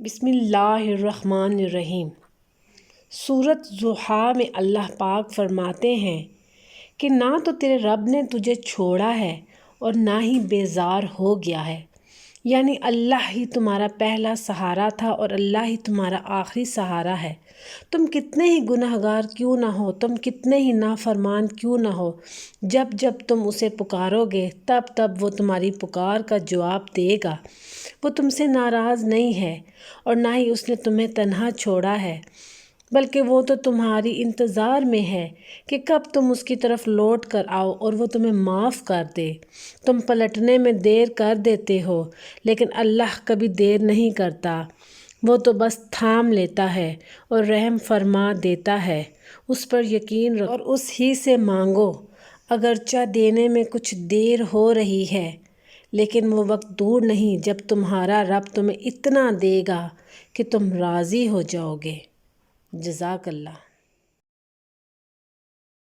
بسم اللہ الرحمن الرحیم۔ سورۃ ضحیٰ میں اللہ پاک فرماتے ہیں کہ نہ تو تیرے رب نے تجھے چھوڑا ہے اور نہ ہی بیزار ہو گیا ہے، یعنی اللہ ہی تمہارا پہلا سہارا تھا اور اللہ ہی تمہارا آخری سہارا ہے۔ تم کتنے ہی گناہ گار کیوں نہ ہو، تم کتنے ہی نافرمان کیوں نہ ہو، جب جب تم اسے پکارو گے تب تب وہ تمہاری پکار کا جواب دے گا۔ وہ تم سے ناراض نہیں ہے اور نہ ہی اس نے تمہیں تنہا چھوڑا ہے، بلکہ وہ تو تمہاری انتظار میں ہے کہ کب تم اس کی طرف لوٹ کر آؤ اور وہ تمہیں معاف کر دے۔ تم پلٹنے میں دیر کر دیتے ہو، لیکن اللہ کبھی دیر نہیں کرتا، وہ تو بس تھام لیتا ہے اور رحم فرما دیتا ہے۔ اس پر یقین رکھو اور اس ہی سے مانگو، اگرچہ دینے میں کچھ دیر ہو رہی ہے، لیکن وہ وقت دور نہیں جب تمہارا رب تمہیں اتنا دے گا کہ تم راضی ہو جاؤ گے۔ جزاک اللہ۔